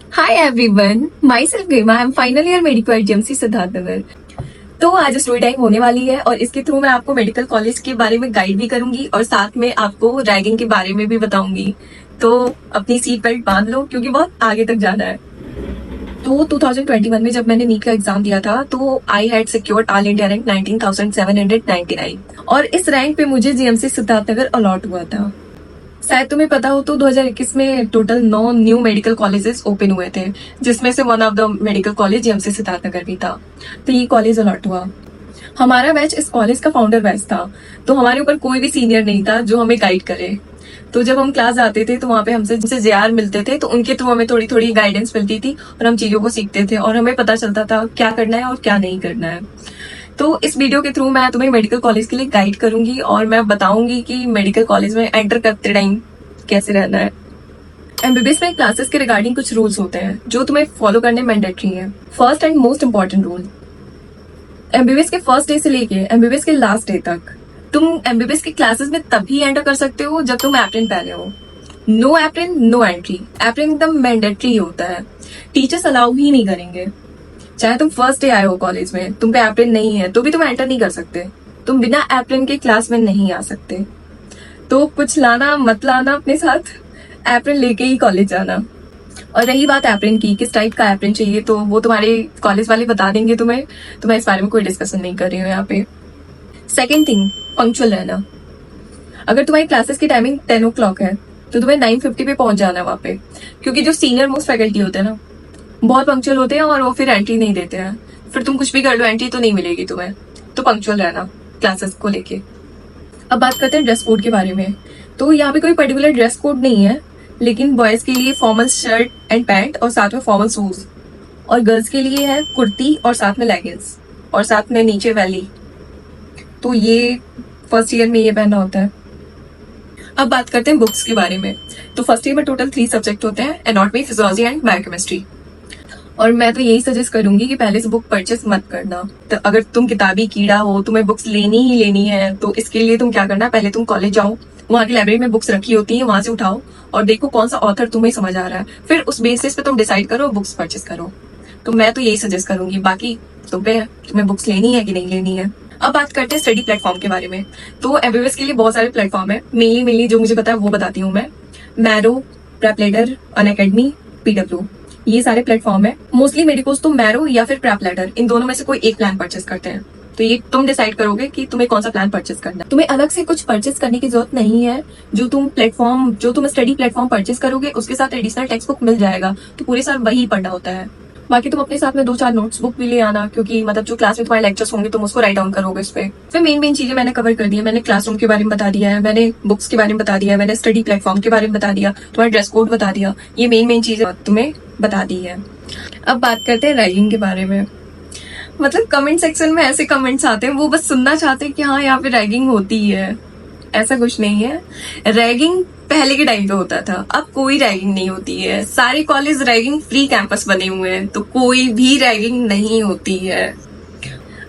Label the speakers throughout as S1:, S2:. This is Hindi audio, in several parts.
S1: Hi everyone, myself Garima. I'm final year medical at GMC Siddharth Nagar. तो आज स्टोरी टाइम होने वाली है और इसके थ्रू मैं आपको मेडिकल कॉलेज के बारे में गाइड भी करूंगी और साथ में आपको रैगिंग के बारे में भी बताऊंगी। तो अपनी सीट बेल्ट बांध लो क्योंकि बहुत आगे तक जाना है। तो 2021 में जब मैंने नीट का एग्जाम दिया था तो I had secured all India rank 19,799 और इस रैंक पे मुझे जीएमसी सिद्धार्थ नगर अलॉट हुआ था। शायद तुम्हें पता हो तो 2021 में total 9 new medical colleges open हुए थे, जिसमें से one of the medical college GMC Siddharth Nagar भी था। तो ये कॉलेज अलॉट हुआ। हमारा बैच इस कॉलेज का फाउंडर बैच था, तो हमारे ऊपर कोई भी सीनियर नहीं था जो हमें गाइड करे। तो जब हम क्लास आते थे तो वहाँ पे हमसे जिनसे जेआर मिलते थे तो उनके थ्रू हमें थोड़ी थोड़ी गाइडेंस मिलती थी और हम चीजों को सीखते थे और हमें पता चलता था क्या करना है और क्या नहीं करना है। तो इस वीडियो के थ्रू मैं तुम्हें मेडिकल कॉलेज के लिए गाइड करूंगी और मैं बताऊंगी कि मेडिकल कॉलेज में एंटर करते टाइम कैसे रहना है। एमबीबीएस में क्लासेस के रिगार्डिंग कुछ रूल्स होते हैं जो तुम्हें फॉलो करने मैंडेटरी है। First and most important rule, MBBS के फर्स्ट डे से लेके एमबीबीएस के लास्ट डे तक तुम एमबीबीएस की क्लासेस में तभी एंटर कर सकते हो जब तुम एप्रिन पहने हो। No apron no entry. Apron एकदम मैंडेटरी होता है, टीचर्स अलाउ ही नहीं करेंगे। चाहे तुम फर्स्ट डे आए हो कॉलेज में, तुम पे एप्रिन नहीं है तो भी तुम एंटर नहीं कर सकते। तुम बिना एप्रिन के क्लास में नहीं आ सकते। तो कुछ लाना मत लाना अपने साथ, एप्रिन लेके ही कॉलेज जाना। और रही बात एप्रिन की, किस टाइप का एप्रिन चाहिए, तो वो तुम्हारे कॉलेज वाले बता देंगे तुम्हें, तो मैं इस बारे में कोई डिस्कशन नहीं कर रही हूँ यहाँ पे। सेकेंड थिंग, पंक्चुअल रहना। अगर तुम्हारी क्लासेस की टाइमिंग 10 o'clock है तो तुम्हें 9:50 पे पहुंच जाना है वहाँ पे, क्योंकि जो सीनियर मोस्ट फैकल्टी होते हैं ना बहुत पंक्चुअल होते हैं और वो फिर एंट्री नहीं देते हैं। फिर तुम कुछ भी कर लो एंट्री तो नहीं मिलेगी तुम्हें। तो पंक्चुअल रहना क्लासेस को लेके। अब बात करते हैं ड्रेस कोड के बारे में। तो यहाँ पे कोई पर्टिकुलर ड्रेस कोड नहीं है, लेकिन बॉयज के लिए फॉर्मल शर्ट एंड पैंट और साथ में फॉर्मल शूज, और गर्ल्स के लिए है कुर्ती और साथ में लेगिंग्स और साथ में नीचे वैली। तो ये फर्स्ट ईयर में ये पहनना होता है। अब बात करते हैं बुक्स के बारे में। तो फर्स्ट ईयर में टोटल 3 सब्जेक्ट होते हैं, एनाटॉमी, फिजियोलॉजी एंड बायोकेमिस्ट्री। और मैं तो यही सजेस्ट करूंगी कि पहले से बुक परचेस मत करना। तो अगर तुम किताबी कीड़ा हो, तुम्हें बुक्स लेनी ही लेनी है, तो इसके लिए तुम क्या करना, पहले तुम कॉलेज जाओ, वहाँ की लाइब्रेरी में बुक्स रखी होती है, वहां से उठाओ और देखो कौन सा ऑथर तुम्हें समझ आ रहा है, फिर उस बेसिस पे तुम डिसाइड करो बुक्स परचेस करो। तो मैं तो यही सजेस्ट करूंगी, बाकी तुम पे है तुम्हें बुक्स लेनी है कि नहीं लेनी है। अब बात करते हैं स्टडी प्लेटफॉर्म के बारे में। तो एमबीबीएस के लिए बहुत सारे प्लेटफॉर्म है, मेनली जो मुझे पता है वो बताती हूँ मैं। मैरो, प्रेपलेटर, अनअकैडमी, पीडब्ल्यू, ये सारे प्लेटफॉर्म है। मोस्टली मेडिकोस तो मैरो या फिर प्रेपलेटर, इन दोनों में से कोई एक प्लान परचेस करते हैं। तो ये तुम डिसाइड करोगे कि तुम्हें कौन सा प्लान परचेस करना है। तुम्हें अलग से कुछ परचेस करने की जरूरत नहीं है। जो तुम स्टडी प्लेटफॉर्म परचेस करोगे उसके साथ एडिशनल टेक्स्ट बुक मिल जाएगा, तो पूरे साल वही पढ़ना होता है। बाकी तुम अपने साथ में 2-4 नोट्स बुक भी ले आना, क्योंकि मतलब जो क्लास में तुम्हारे लेक्चर्स होंगे तुम उसको राइट डाउन करोगे उस पे। फिर मेन चीजें मैंने कवर कर दी है। मैंने क्लासरूम के बारे में बता दिया है, मैंने बुक्स के बारे में बता दिया है, मैंने स्टडी प्लेटफॉर्म के बारे में बता दिया, तुम्हारा ड्रेस कोड बता दिया, ये मेन चीजें तुम्हें बता दी है। अब बात करते हैं रैगिंग के बारे में। मतलब कमेंट सेक्शन में ऐसे कमेंट्स आते हैं, वो बस सुनना चाहते हैं कि हाँ यहाँ पे रैगिंग होती है। ऐसा कुछ नहीं है। रैगिंग पहले के टाइम पे होता था, अब कोई रैगिंग नहीं होती है। सारे कॉलेज रैगिंग फ्री कैंपस बने हुए हैं, तो कोई भी रैगिंग नहीं होती है।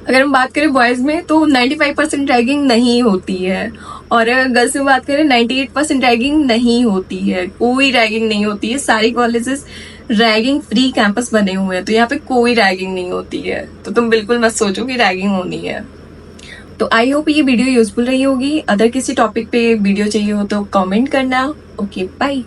S1: अगर हम बात करें बॉयज में तो 95% रैगिंग नहीं होती है, और अगर गर्ल्स में बात करें 98% रैगिंग नहीं होती है। कोई रैगिंग नहीं होती है। सारी कॉलेजेस रैगिंग फ्री कैंपस बने हुए हैं, तो यहाँ पे कोई रैगिंग नहीं होती है। तो तुम बिल्कुल मत सोचो कि रैगिंग होनी है। तो आई होप ये वीडियो यूजफुल रही होगी। अगर किसी टॉपिक पे वीडियो चाहिए हो तो कमेंट करना। Okay, bye.